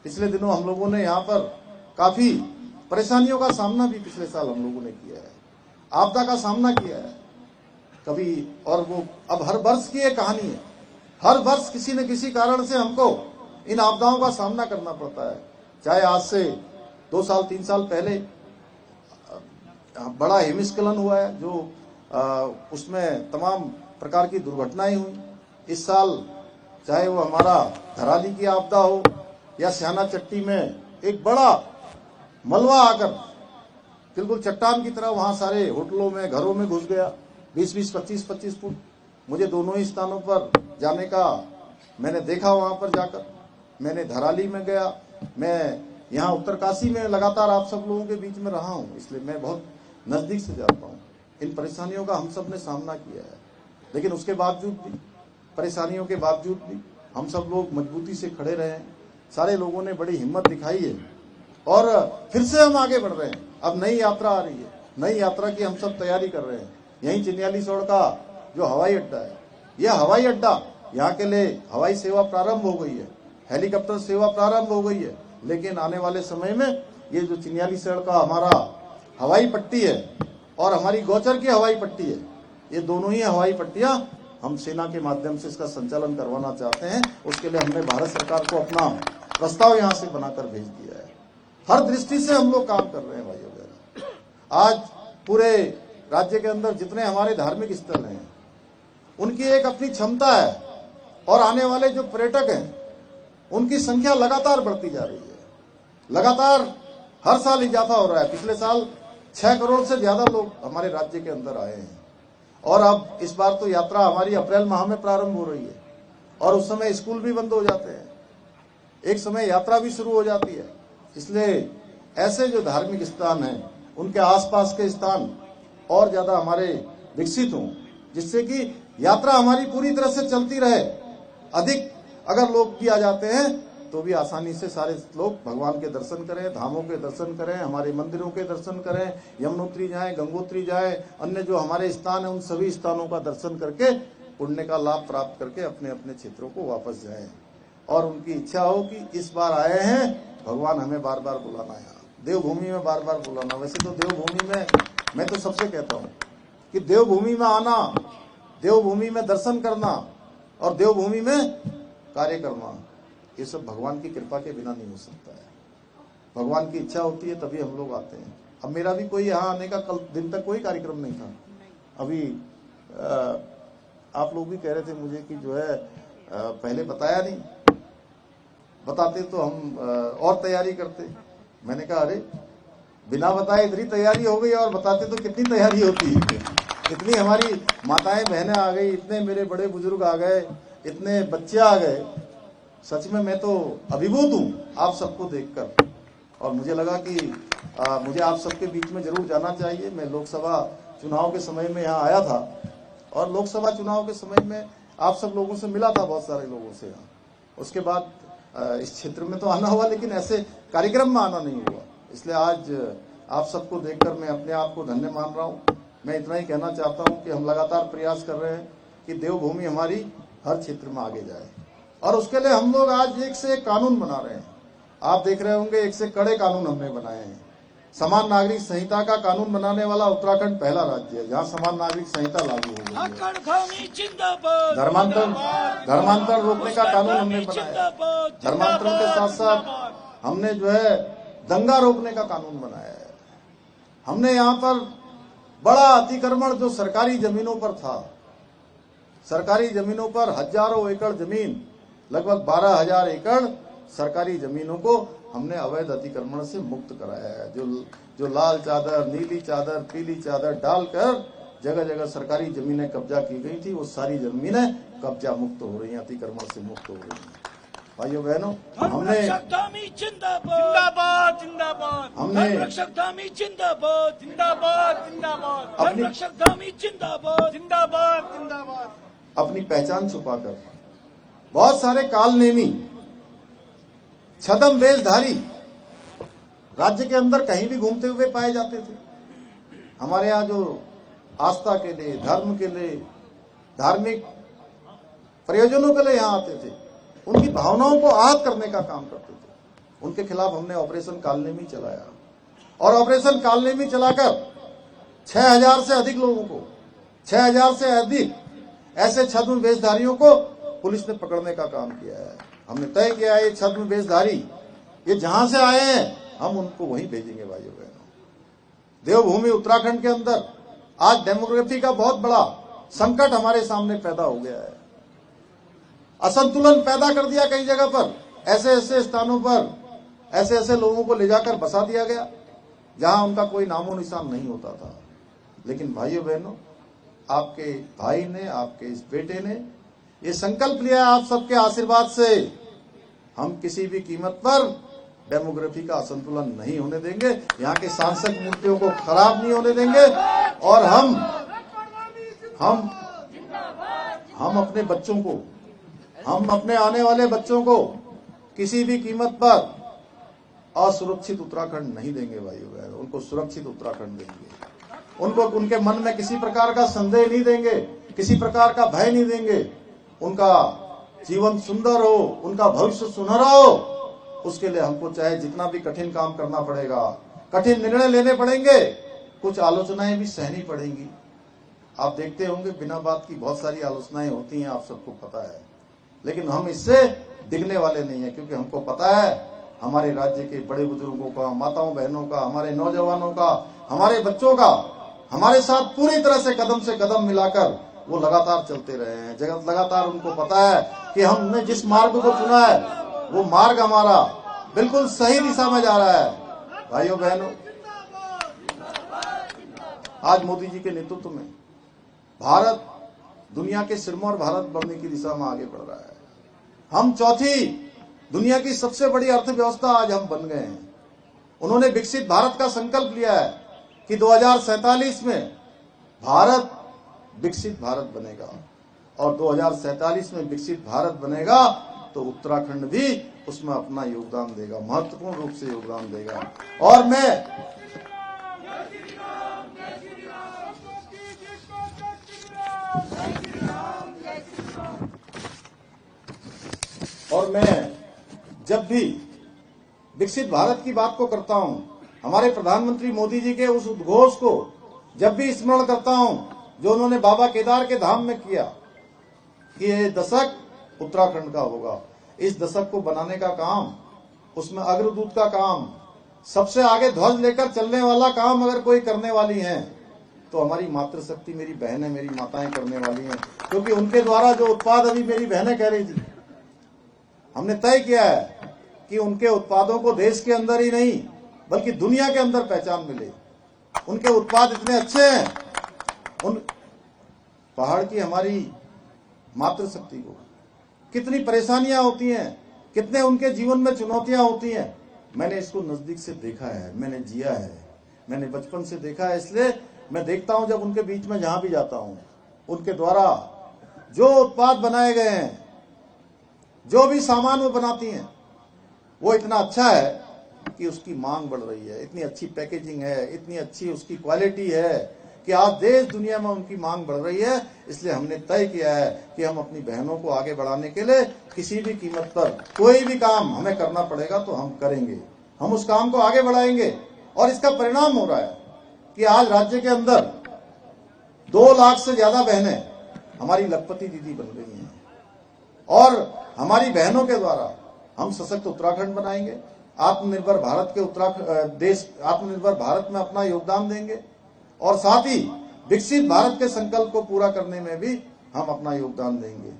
पिछले दिनों हम लोगों ने यहाँ पर काफी परेशानियों का सामना भी पिछले साल हम लोगों ने किया है, आपदा का सामना किया है कभी, और वो अब हर वर्ष की एक कहानी है। हर वर्ष किसी न किसी कारण से हमको इन आपदाओं का सामना करना पड़ता है। चाहे आज से 2 साल 3 साल पहले बड़ा हिमस्खलन हुआ है जो उसमें तमाम प्रकार की दुर्घटनाएं हुई। इस साल चाहे वो हमारा धराली की आपदा हो या स्याना चट्टी में एक बड़ा मलबा आकर बिल्कुल चट्टान की तरह वहां सारे होटलों में घरों में घुस गया, 20-20 25-25 फुट। मुझे दोनों ही स्थानों पर जाने का मैंने देखा, वहां पर जाकर मैंने धराली में गया, मैं यहाँ उत्तरकाशी में लगातार आप सब लोगों के बीच में रहा हूँ, इसलिए मैं बहुत नजदीक से जानता हूँ। इन परेशानियों का हम सब ने सामना किया है, लेकिन उसके बावजूद भी, परेशानियों के बावजूद भी हम सब लोग मजबूती से खड़े रहे हैं। सारे लोगों ने बड़ी हिम्मत दिखाई है और फिर से हम आगे बढ़ रहे हैं। अब नई यात्रा आ रही है, नई यात्रा की हम सब तैयारी कर रहे हैं। यहीं चिन्यालीसोड़ का जो हवाई अड्डा है, यह हवाई अड्डा, यहाँ के लिए हवाई सेवा प्रारंभ हो गई है, हेलीकॉप्टर सेवा प्रारंभ हो गई है, लेकिन आने वाले समय में ये जो चिन्यालीसोड़ का हमारा हवाई पट्टी है और हमारी गौचर की हवाई पट्टी है, ये दोनों ही हवाई पट्टियां हम सेना के माध्यम से इसका संचालन करवाना चाहते हैं। उसके लिए हमने भारत सरकार को अपना प्रस्ताव यहाँ से बनाकर भेज दिया है। हर दृष्टि से हम लोग काम कर रहे हैं भाइयों बहनों। आज पूरे राज्य के अंदर जितने हमारे धार्मिक स्थल हैं उनकी एक अपनी क्षमता है और आने वाले जो पर्यटक हैं उनकी संख्या लगातार बढ़ती जा रही है। लगातार हर साल इजाफा हो रहा है। पिछले साल 6 करोड़ से ज्यादा लोग हमारे राज्य के अंदर आए हैं और अब इस बार तो यात्रा हमारी अप्रैल माह में प्रारंभ हो रही है और उस समय स्कूल भी बंद हो जाते हैं, एक समय यात्रा भी शुरू हो जाती है। इसलिए ऐसे जो धार्मिक स्थान हैं उनके आसपास के स्थान और ज्यादा हमारे विकसित हों, जिससे कि यात्रा हमारी पूरी तरह से चलती रहे। अधिक अगर लोग भी आ जाते हैं तो भी आसानी से सारे लोग भगवान के दर्शन करें, धामों के दर्शन करें, हमारे मंदिरों के दर्शन करें, यमुनोत्री जाएं, गंगोत्री जाएं, अन्य जो हमारे स्थान है उन सभी स्थानों का दर्शन करके पुण्य का लाभ प्राप्त करके अपने अपने क्षेत्रों को वापस जाएं और उनकी इच्छा हो कि इस बार आए हैं, भगवान हमें बार बार बुलाना है, देवभूमि में बार बार बुलाना। वैसे तो देवभूमि में मैं तो सबसे कहता हूँ कि देवभूमि में आना, देवभूमि में दर्शन करना और देवभूमि में कार्य करना, ये सब भगवान की कृपा के बिना नहीं हो सकता है। भगवान की इच्छा होती है तभी हम लोग आते हैं। अब मेरा भी कोई यहाँ आने का कल दिन तक कोई कार्यक्रम नहीं था। अभी आप लोग भी कह रहे थे मुझे कि जो है पहले बताया नहीं, बताते तो हम और तैयारी करते। मैंने कहा अरे बिना बताए इतनी तैयारी हो गई और बताते तो कितनी तैयारी होती है। इतनी हमारी माताएं बहनें आ गई, इतने मेरे बड़े बुजुर्ग आ गए, इतने बच्चे आ गए। सच में मैं तो अभिभूत हूँ आप सबको देखकर और मुझे लगा कि मुझे आप सबके बीच में जरूर जाना चाहिए। मैं लोकसभा चुनाव के समय में यहाँ आया था और लोकसभा चुनाव के समय में आप सब लोगों से मिला था, बहुत सारे लोगों से यहाँ। उसके बाद इस क्षेत्र में तो आना हुआ लेकिन ऐसे कार्यक्रम में आना नहीं हुआ। इसलिए आज आप सबको देखकर मैं अपने आप को धन्य मान रहा हूँ। मैं इतना ही कहना चाहता हूँ कि हम लगातार प्रयास कर रहे हैं कि देवभूमि हमारी हर क्षेत्र में आगे जाए और उसके लिए हम लोग आज एक से एक कानून बना रहे हैं। आप देख रहे होंगे एक से कड़े कानून हमने बनाए हैं। समान नागरिक संहिता का कानून बनाने वाला उत्तराखंड पहला राज्य है जहाँ समान नागरिक संहिता लागू हो गई है। धर्मांतरण रोकने का कानून हमने बनाया। धर्मांतरण के साथ साथ हमने जो है दंगा रोकने का कानून बनाया है। हमने यहाँ पर बड़ा अतिक्रमण जो सरकारी जमीनों पर था, सरकारी जमीनों पर हजारों एकड़ जमीन, लगभग 12,000 एकड़ सरकारी जमीनों को हमने अवैध अतिक्रमण से मुक्त कराया है। जो लाल चादर, नीली चादर, पीली चादर डालकर जगह जगह सरकारी जमीनें कब्जा की गई थी, वो सारी जमीनें कब्जा मुक्त हो रही हैं, अतिक्रमण से मुक्त हो रही हैं। भाइयों बहनों, हमने अपनी पहचान छुपाकर बहुत सारे कालनेमी छदम वेशधारी राज्य के अंदर कहीं भी घूमते हुए पाए जाते थे। हमारे यहाँ जो आस्था के लिए, धर्म के लिए, धार्मिक प्रयोजनों के लिए यहाँ आते थे, उनकी भावनाओं को आहत करने का काम करते थे। उनके खिलाफ हमने ऑपरेशन कालनेमी चलाया और ऑपरेशन कालनेमी चलाकर 6000 से अधिक लोगों को, 6000 से अधिक ऐसे छद्म वेशधारियों को पुलिस ने पकड़ने का काम किया है। हमने तय किया है ये छद्म वेशधारी ये जहां से आए हैं हम उनको वहीं भेजेंगे। भाइयों बहनों, देवभूमि उत्तराखंड के अंदर आज डेमोग्राफी का बहुत बड़ा संकट हमारे सामने पैदा हो गया है। असंतुलन पैदा कर दिया कई जगह पर, ऐसे ऐसे स्थानों पर ऐसे ऐसे लोगों को ले जाकर बसा दिया गया जहां उनका कोई नामो निशान नहीं होता था। लेकिन भाइयों बहनों, आपके भाई ने, आपके इस बेटे ने ये संकल्प लिया आप सबके आशीर्वाद से, हम किसी भी कीमत पर डेमोग्राफी का असंतुलन नहीं होने देंगे, यहाँ के सांसद मूर्तियों को खराब नहीं होने देंगे और हम अपने बच्चों को, हम अपने आने वाले बच्चों को किसी भी कीमत पर असुरक्षित उत्तराखंड नहीं देंगे। भाइयों बहनों, उनको सुरक्षित उत्तराखंड देंगे, उनको उनके मन में किसी प्रकार का संदेह नहीं देंगे, किसी प्रकार का भय नहीं देंगे। उनका जीवन सुंदर हो, उनका भविष्य सुनहरा हो, उसके लिए हमको चाहे जितना भी कठिन काम करना पड़ेगा, कठिन निर्णय लेने पड़ेंगे, कुछ आलोचनाएं भी सहनी पड़ेंगी। आप देखते होंगे बिना बात की बहुत सारी आलोचनाएं होती हैं, आप सबको पता है, लेकिन हम इससे डिगने वाले नहीं है, क्योंकि हमको पता है हमारे राज्य के बड़े बुजुर्गों का, माताओं बहनों का, हमारे नौजवानों का, हमारे बच्चों का हमारे साथ पूरी तरह से कदम मिलाकर वो लगातार चलते रहे हैं। जगत लगातार उनको पता है कि हमने जिस मार्ग को चुना है वो मार्ग हमारा बिल्कुल सही दिशा में जा रहा है। भाइयों बहनों, आज मोदी जी के नेतृत्व में भारत दुनिया के सिरमौर भारत बनने की दिशा में आगे बढ़ रहा है। हम चौथी दुनिया की सबसे बड़ी अर्थव्यवस्था आज हम बन गए हैं। उन्होंने विकसित भारत का संकल्प लिया है कि 2047 में भारत विकसित भारत बनेगा और 2047 में विकसित भारत बनेगा तो उत्तराखंड भी उसमें अपना योगदान देगा, महत्वपूर्ण रूप से योगदान देगा। और मैं जब भी विकसित भारत की बात को करता हूं, हमारे प्रधानमंत्री मोदी जी के उस उद्घोष को जब भी स्मरण करता हूं जो उन्होंने बाबा केदार के धाम में किया कि ये दशक उत्तराखंड का होगा, इस दशक को बनाने का काम, उसमें अग्रदूत का काम, सबसे आगे ध्वज लेकर चलने वाला काम अगर कोई करने वाली है तो हमारी मातृशक्ति, मेरी बहनें, मेरी माताएं करने वाली हैं। क्योंकि उनके द्वारा जो उत्पाद अभी मेरी बहनें कह रही थी, हमने तय किया है कि उनके उत्पादों को देश के अंदर ही नहीं बल्कि दुनिया के अंदर पहचान मिले। उनके उत्पाद इतने अच्छे हैं, उन पहाड़ की हमारी मातृशक्ति को कितनी परेशानियां होती हैं, कितने उनके जीवन में चुनौतियां होती हैं, मैंने इसको नजदीक से देखा है, मैंने जिया है, मैंने बचपन से देखा है। इसलिए मैं देखता हूं जब उनके बीच में जहां भी जाता हूं, उनके द्वारा जो उत्पाद बनाए गए हैं, जो भी सामान वो बनाती हैं, वो इतना अच्छा है कि उसकी मांग बढ़ रही है। इतनी अच्छी पैकेजिंग है, इतनी अच्छी उसकी क्वालिटी है कि आज देश दुनिया में उनकी मांग बढ़ रही है। इसलिए हमने तय किया है कि हम अपनी बहनों को आगे बढ़ाने के लिए किसी भी कीमत पर कोई भी काम हमें करना पड़ेगा तो हम करेंगे, हम उस काम को आगे बढ़ाएंगे। और इसका परिणाम हो रहा है कि आज राज्य के अंदर 2 लाख से ज्यादा बहनें हमारी लखपति दीदी बन रही हैं और हमारी बहनों के द्वारा हम सशक्त उत्तराखंड बनाएंगे, आत्मनिर्भर भारत के देश आत्मनिर्भर भारत में अपना योगदान देंगे और साथ ही विकसित भारत के संकल्प को पूरा करने में भी हम अपना योगदान देंगे।